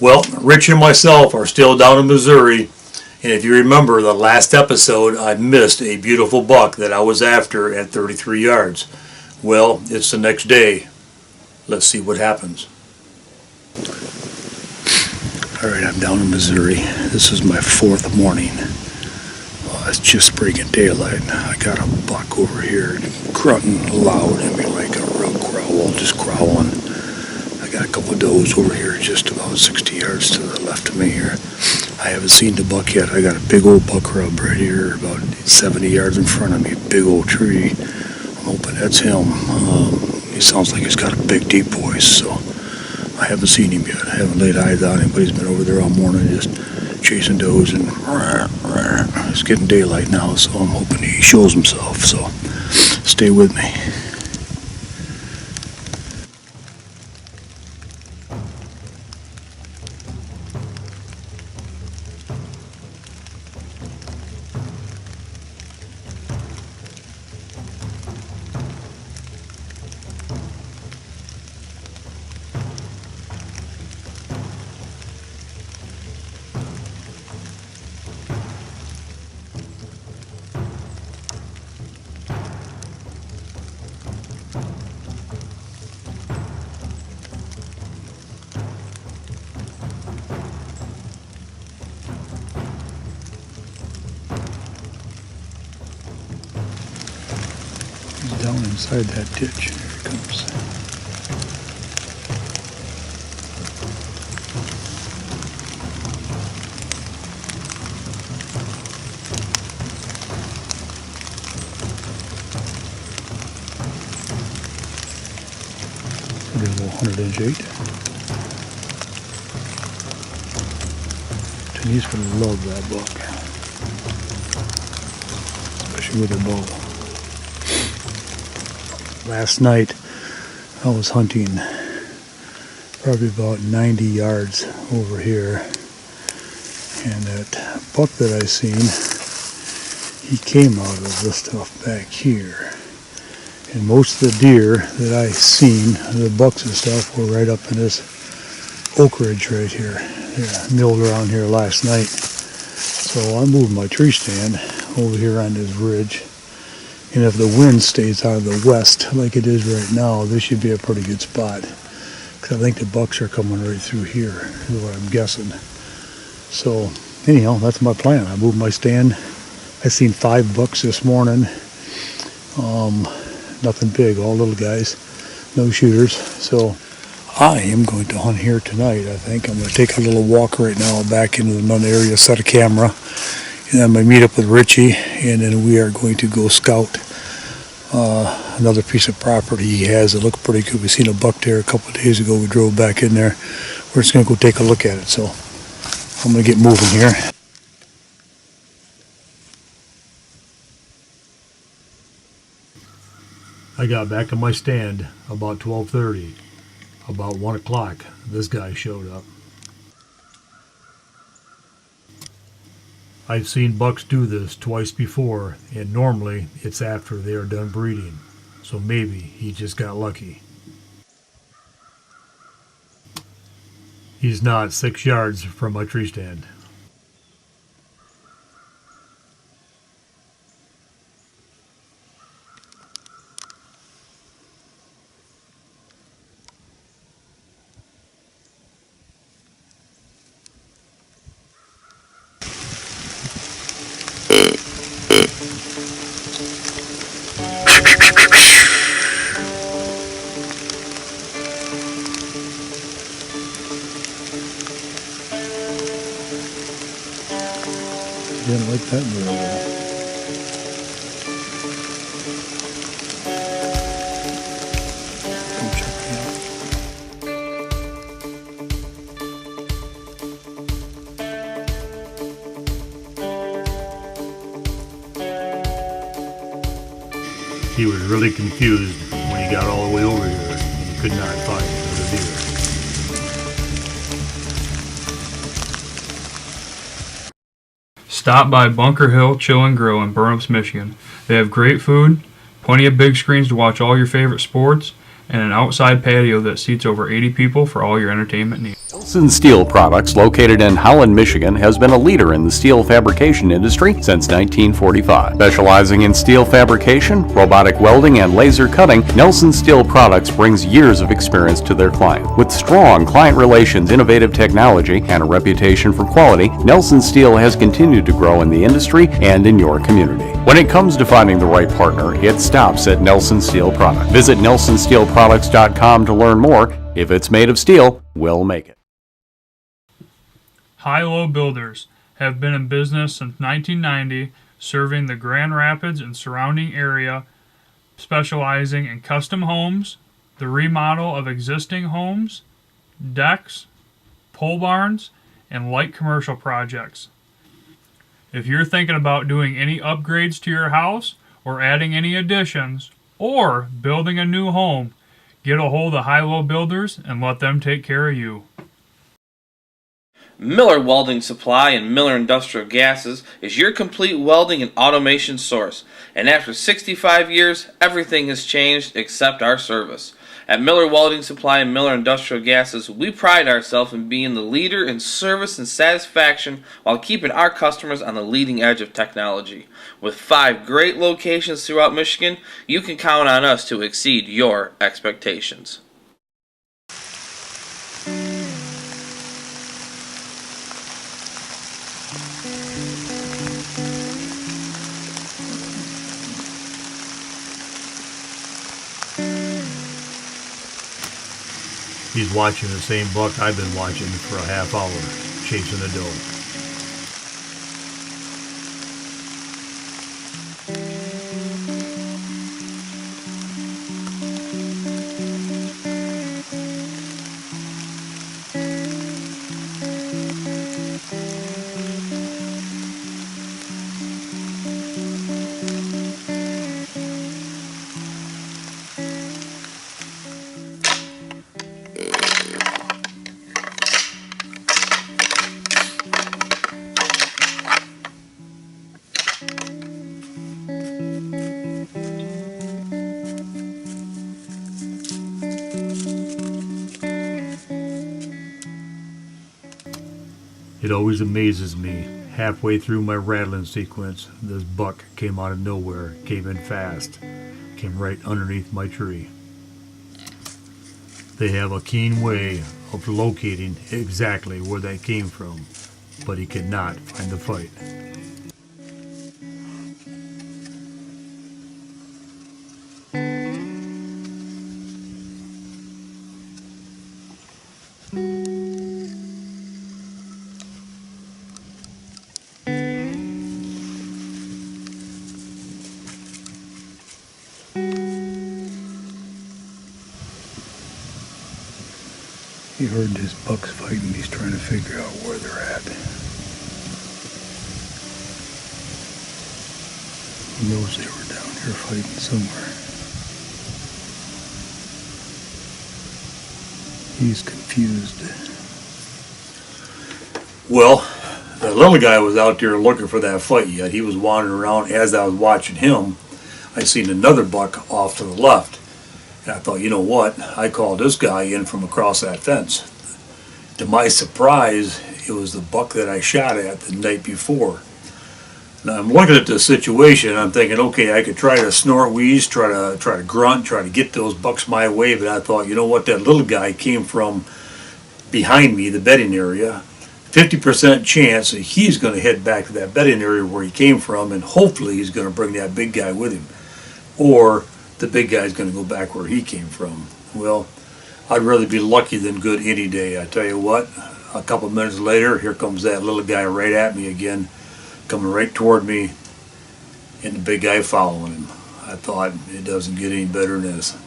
Well, Richie and myself are still down in Missouri, and if you remember the last episode, I missed a beautiful buck that I was after at 33 yards. Well, it's the next day. Let's see what happens. Alright, I'm down in Missouri. This is my fourth morning. It's just breaking daylight. I got a buck over here grunting loud at me like a real growl, just growling. I got a couple of does over here just about 60 yards to the left of me here. I haven't seen the buck yet. I got a big old buck rub right here about 70 yards in front of me, big old tree. I'm hoping that's him. He sounds like he's got a big deep voice, so I haven't seen him yet. I haven't laid eyes on him, but he's been over there all morning just chasing does, and it's getting daylight now, so I'm hoping he shows himself, so stay with me. He's down inside that ditch. Here he comes. Pretty little 100-inch 8. Denise would love that buck, especially with her bow. Last night I was hunting probably about 90 yards over here, and that buck that I seen, he came out of this stuff back here. And most of the deer that I seen, the bucks and stuff, were right up in this oak ridge right here. They milled around here last night. So I moved my tree stand over here on this ridge. And if the wind stays out of the west like it is right now, this should be a pretty good spot. Because I think the bucks are coming right through here, is what I'm guessing. So anyhow, that's my plan. I moved my stand. I seen 5 bucks this morning. Nothing big, all little guys, no shooters. So I am going to hunt here tonight, I think. I'm going to take a little walk right now back into another area, set a camera. And I'm going to meet up with Richie, and then we are going to go scout another piece of property he has. It looked pretty good. We seen a buck there a couple of days ago. We drove back in there. We're just going to go take a look at it. So I'm going to get moving here. I got back to my stand about 12:30. About 1 o'clock, this guy showed up. I've seen bucks do this twice before, and normally it's after they are done breeding, so maybe he just got lucky. He's not 6 yards from my tree stand. Didn't like that very well. Come check me out. He was really confused when he got all the way over here and he could not find the deer. Stop by Bunker Hill Chill and Grill in Burnups, Michigan. They have great food, plenty of big screens to watch all your favorite sports, and an outside patio that seats over 80 people for all your entertainment needs. Nelson Steel Products, located in Holland, Michigan, has been a leader in the steel fabrication industry since 1945. Specializing in steel fabrication, robotic welding, and laser cutting, Nelson Steel Products brings years of experience to their client. With strong client relations, innovative technology, and a reputation for quality, Nelson Steel has continued to grow in the industry and in your community. When it comes to finding the right partner, it stops at Nelson Steel Products. Visit nelsonsteelproducts.com to learn more. If it's made of steel, we'll make it. High-Low Builders have been in business since 1990, serving the Grand Rapids and surrounding area, specializing in custom homes, the remodel of existing homes, decks, pole barns, and light commercial projects. If you're thinking about doing any upgrades to your house or adding any additions or building a new home, get a hold of High-Low Builders and let them take care of you. Miller Welding Supply and Miller Industrial Gases is your complete welding and automation source. And after 65 years, everything has changed except our service. At Miller Welding Supply and Miller Industrial Gases, we pride ourselves in being the leader in service and satisfaction while keeping our customers on the leading edge of technology. With 5 great locations throughout Michigan, you can count on us to exceed your expectations. He's watching the same buck I've been watching for a half hour, chasing a doe. It always amazes me. Halfway through my rattling sequence, this buck came out of nowhere, came in fast, came right underneath my tree. They have a keen way of locating exactly where that came from, but he could not find the fight. He heard his bucks fighting. He's trying to figure out where they're at. He knows they were down here fighting somewhere. He's confused. Well, the little guy was out there looking for that fight yet. He was wandering around. As I was watching him, I seen another buck off to the left. And I thought, you know what? I called this guy in from across that fence. To my surprise, it was the buck that I shot at the night before. Now I'm looking at the situation. I'm thinking, okay, I could try to snort, wheeze, try to grunt, try to get those bucks my way. But I thought, you know what? That little guy came from behind me, the bedding area. 50% chance that he's going to head back to that bedding area where he came from, and hopefully he's going to bring that big guy with him. Or the big guy's going to go back where he came from. Well, I'd rather be lucky than good any day. I tell you what, a couple minutes later, here comes that little guy right at me again, coming right toward me, and the big guy following him. I thought, it doesn't get any better than this.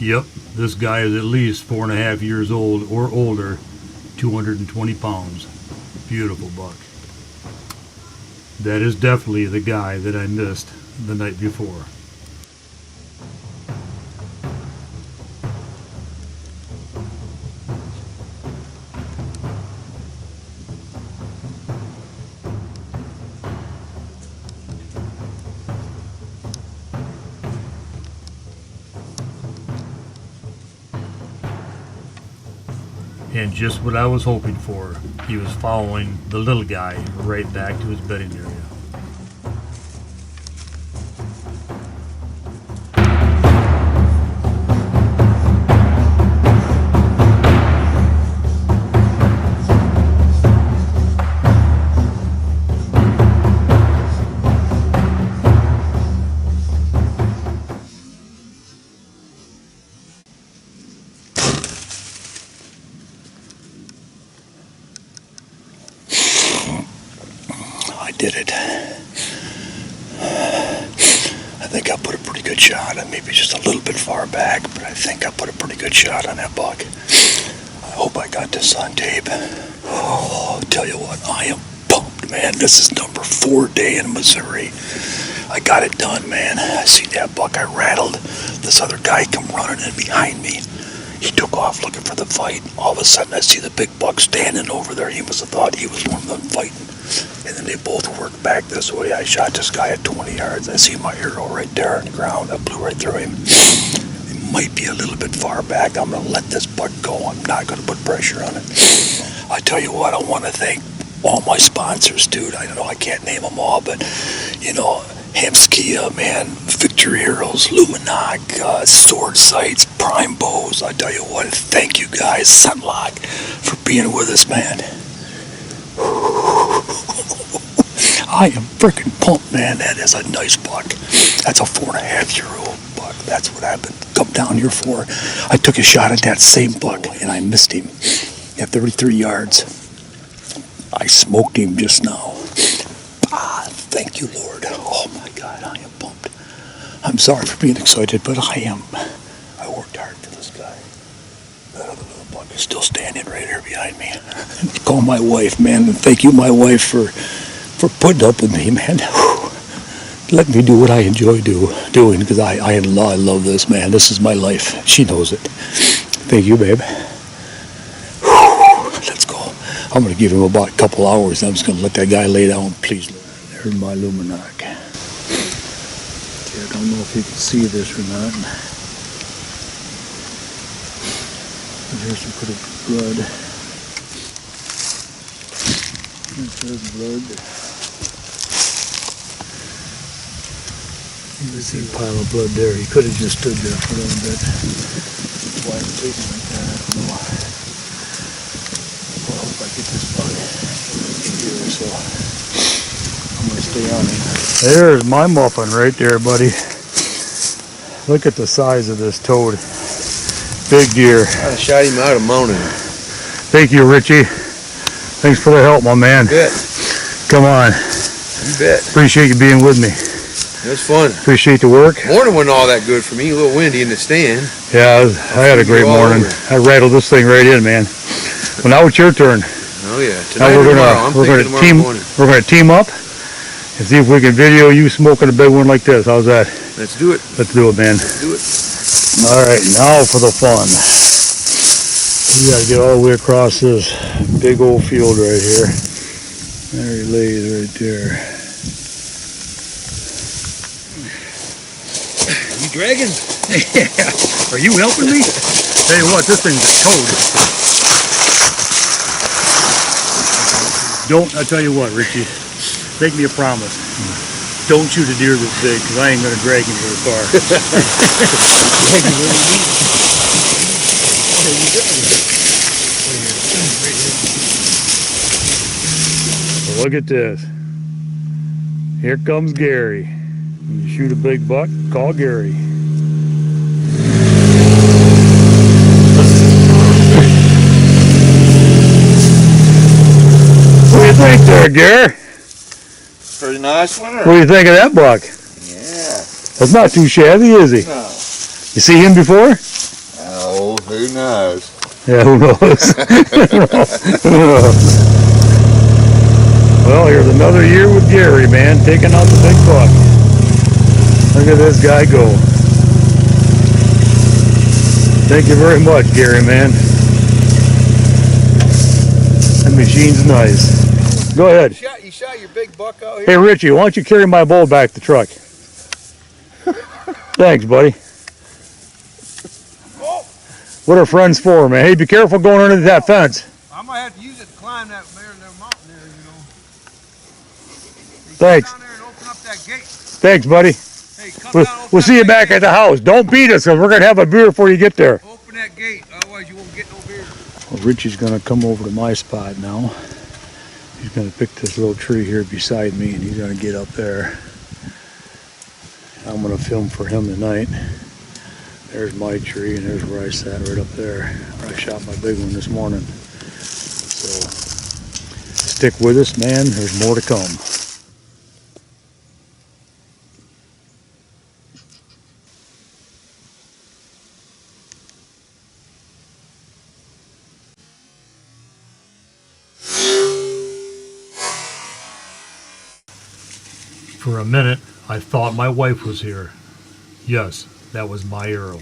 Yep, this guy is at least 4.5 years old or older, 220 pounds. Beautiful buck. That is definitely the guy that I missed the night before. And just what I was hoping for, he was following the little guy right back to his bedding area. Did it. I think I put a pretty good shot, and maybe just a little bit far back, but I think I put a pretty good shot on that buck. I hope I got this on tape. Oh, I'll tell you what, I am pumped, man. This is number 4 day in Missouri. I got it done, man. I see that buck, I rattled. This other guy come running in behind me. He took off looking for the fight. All of a sudden, I see the big buck standing over there. He must have thought he was one of them fighting. And then they both worked back this way. I shot this guy at 20 yards. I see my arrow right there on the ground. I blew right through him. It might be a little bit far back. I'm going to let this buck go. I'm not going to put pressure on it. I tell you what, I want to thank all my sponsors, dude. I know I can't name them all, but, you know, Hamskia, man, Victory Arrows, Luminac, Sword Sights, Prime Bows. I tell you what, thank you guys, Sunlock, for being with us, man. I am freaking pumped, man. That is a nice buck. That's a 4.5-year-old buck. That's what I've been come down here for. I took a shot at that same buck, and I missed him at 33 yards. I smoked him just now. Thank you, Lord. Oh my God, I am pumped. I'm sorry for being excited, but I am. I worked hard for this guy. That other little buck is still standing right here behind me. Call my wife, man, and thank you, my wife, for putting up with me, man. Let me do what I enjoy doing, because I love this, man. This is my life. She knows it. Thank you, babe. Let's go. I'm going to give him about a couple hours. I'm just going to let that guy lay down, please. There's my Luminac. I don't know if you can see this or not. There's some pretty blood. There's blood. You can see a pile of blood there. He could have just stood there for a little bit. Why I'm taking like that, I don't know. Well, I hope I get this bug here, so I'm going to stay on it. There's my muffin right there, buddy. Look at the size of this toad. Big deer. I shot him out of mountain. Thank you, Richie. Thanks for the help, my man. You bet. Come on. You bet. Appreciate you being with me. It was fun. Appreciate the work. Morning wasn't all that good for me. A little windy in the stand. Yeah, I had a great morning. I rattled this thing right in, man. Well, now it's your turn. Oh yeah. Tonight Now we're tomorrow. gonna team up and see if we can video you smoking a big one like this. How's that? Let's do it. Let's do it, man. Let's do it. All right, now for the fun. We gotta get all the way across this big old field right here. There he lays right there. You dragging? Yeah. Are you helping me? Tell you what, this thing's a toad. I tell you what, Richie, make me a promise. Don't shoot a deer this big, because I ain't going to drag him very far. So look at this. Here comes Gary. When you shoot a big buck, call Gary. What do you think there, Gary? Pretty nice one. What do you think of that buck? Yeah. That's not too shabby, is he? No. You see him before? Who knows? Yeah, who knows? Well, here's another year with Gary, man, taking out the big buck. Look at this guy go. Thank you very much, Gary, man. That machine's nice. Go ahead. You shot your big buck out here? Hey, Richie, why don't you carry my bowl back to the truck? Thanks, buddy. What are friends for, man? Hey, be careful going under that fence. I might have to use it to climb that mountain there, you know. Thanks. Come down there and open up that gate. Thanks, buddy. Hey, come We'll, down, open we'll that see you big back gate. at the house. Don't beat us, because we're going to have a beer before you get there. Open that gate, otherwise you won't get no beer. Well, Richie's going to come over to my spot now. He's going to pick this little tree here beside me, and he's going to get up there. I'm going to film for him tonight. There's my tree, and there's where I sat right up there, where I shot my big one this morning. So, stick with us, man. There's more to come. For a minute, I thought my wife was here. Yes, that was my arrow.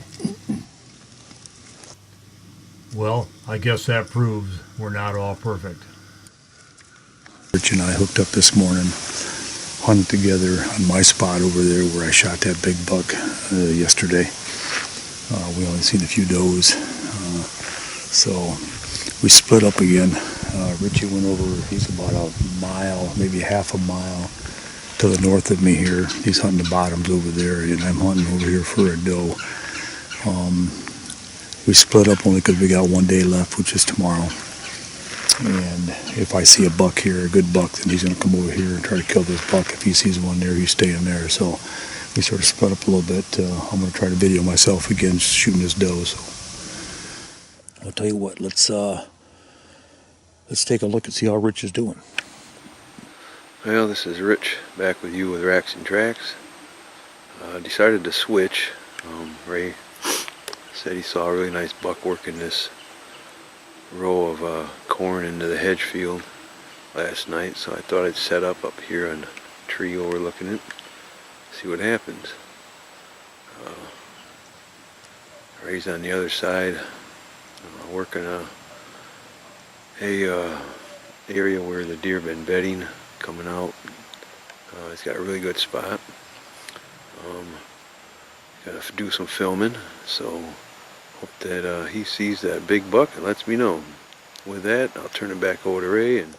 Well, I guess that proves we're not all perfect. Rich and I hooked up this morning, hunted together on my spot over there where I shot that big buck yesterday. We only seen a few does, so we split up again. Richie went over, he's about a mile, maybe half a mile to the north of me here. He's hunting the bottoms over there, and I'm hunting over here for a doe. We split up only because we got one day left, which is tomorrow. And if I see a buck here, a good buck, then he's going to come over here and try to kill this buck. If he sees one there, he's staying there. So we sort of split up a little bit. I'm going to try to video myself again shooting this doe. So I'll tell you what, let's take a look and see how Rich is doing. Well, this is Rich back with you with Racks and Tracks. Decided to switch. Ray said he saw a really nice buck working this row of corn into the hedge field last night, so I thought I'd set up here on a tree overlooking it, see what happens. Ray's on the other side, working a area where the deer been bedding, coming out. He's got a really good spot. Gotta do some filming, so hope that he sees that big buck and lets me know. With that, I'll turn it back over to Ray. And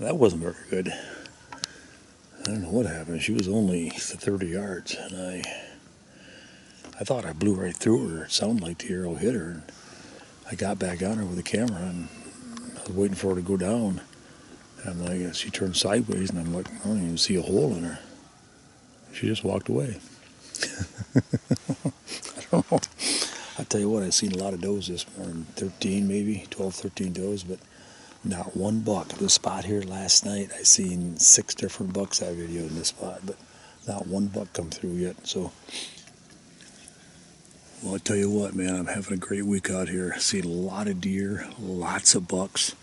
That wasn't very good. I don't know what happened. She was only 30 yards, and I thought I blew right through her. It sounded like the arrow hit her. And I got back on her with the camera, and I was waiting for her to go down. And I'm like, she turned sideways, and I'm like, I don't even see a hole in her. She just walked away. I don't know. I'll tell you what, I've seen a lot of does this morning. 13 maybe, 12, 13 does, but not one buck. The spot here last night, I seen 6 different bucks I videoed in this spot, but not one buck come through yet. So, well, I'll tell you what, man, I'm having a great week out here. I see a lot of deer, lots of bucks.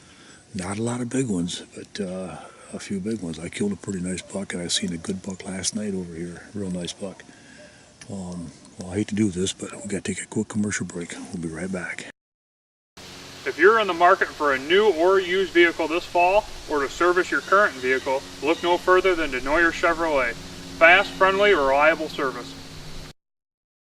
Not a lot of big ones, but a few big ones. I killed a pretty nice buck, and I seen a good buck last night over here. Real nice buck. Well, I hate to do this, but we got to take a quick commercial break. We'll be right back. If you're in the market for a new or used vehicle this fall, or to service your current vehicle, look no further than Denoyer Chevrolet. Fast, friendly, reliable service.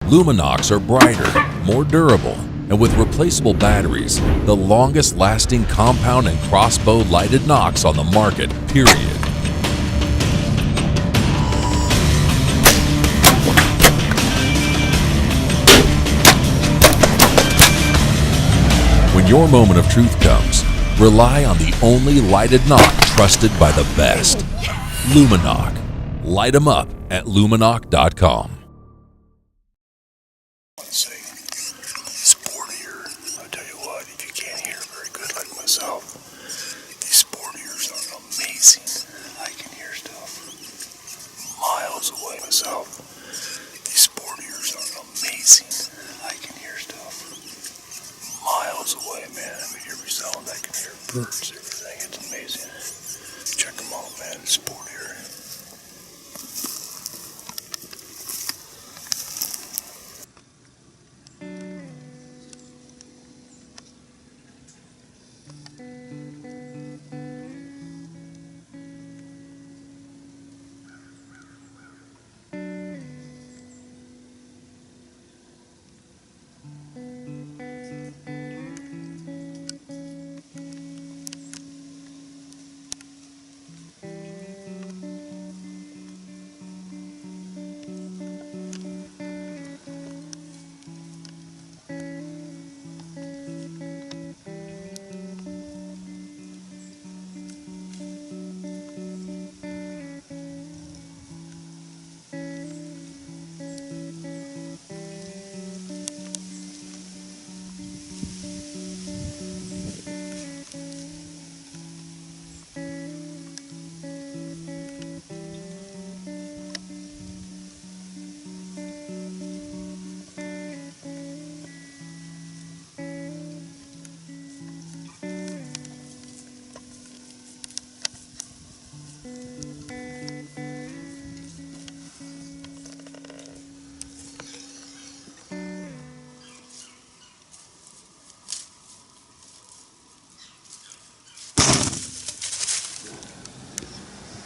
Luminox are brighter, more durable, and with replaceable batteries, the longest lasting compound and crossbow lighted Nox on the market, period. When your moment of truth comes, rely on the only lighted Nox trusted by the best. Luminox. Light 'em up at luminox.com. Sportier. I'll tell you what, if you can't hear very good like myself, these sportiers are amazing. I can hear stuff miles away myself. These sportiers are amazing. I can hear stuff miles away, man. I can hear every sound. I can hear birds, everything. It's amazing. Check them out, man. Sportier.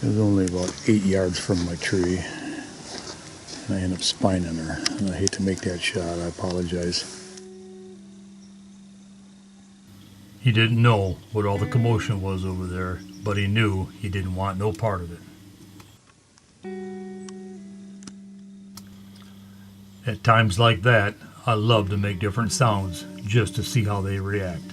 It was only about 8 yards from my tree, and I ended up spining her. And I hate to make that shot. I apologize. He didn't know what all the commotion was over there, but he knew he didn't want no part of it. At times like that, I love to make different sounds just to see how they react.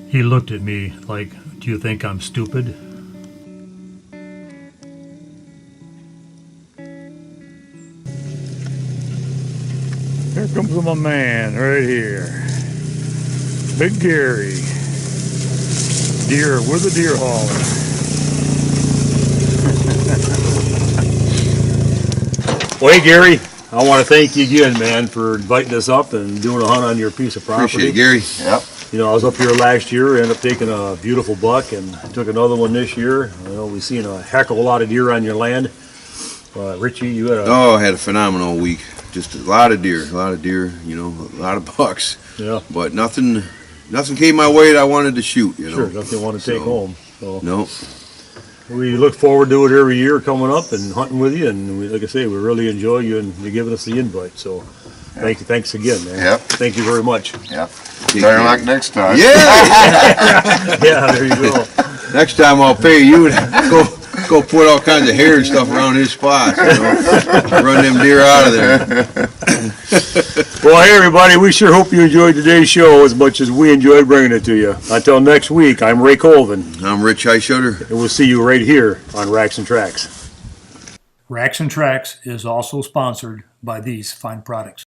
He looked at me like, "Do you think I'm stupid?" Here comes my man right here. Big Gary. Deer with a deer hauler. Well, hey Gary, I want to thank you again, man, for inviting us up and doing a hunt on your piece of property. Appreciate it, Gary. Yep. You know, I was up here last year, ended up taking a beautiful buck, and took another one this year. I know we've seen a heck of a lot of deer on your land. Richie, you had I had a phenomenal week. Just a lot of deer, you know, a lot of bucks. Yeah. But nothing came my way that I wanted to shoot, you know. Sure, nothing you want to take home. So. No. We look forward to it every year coming up and hunting with you, and we, like I say, we really enjoy you and you giving us the invite. So Thanks again, man. Yep. Thank you very much. Yep. Better luck next time. Yeah! Yeah, there you go. Next time I'll pay you to go put all kinds of hair and stuff around his spots. Run them deer out of there. Well, hey, everybody, we sure hope you enjoyed today's show as much as we enjoyed bringing it to you. Until next week, I'm Ray Colvin. I'm Rich Highshutter. And we'll see you right here on Racks and Tracks. Racks and Tracks is also sponsored by these fine products.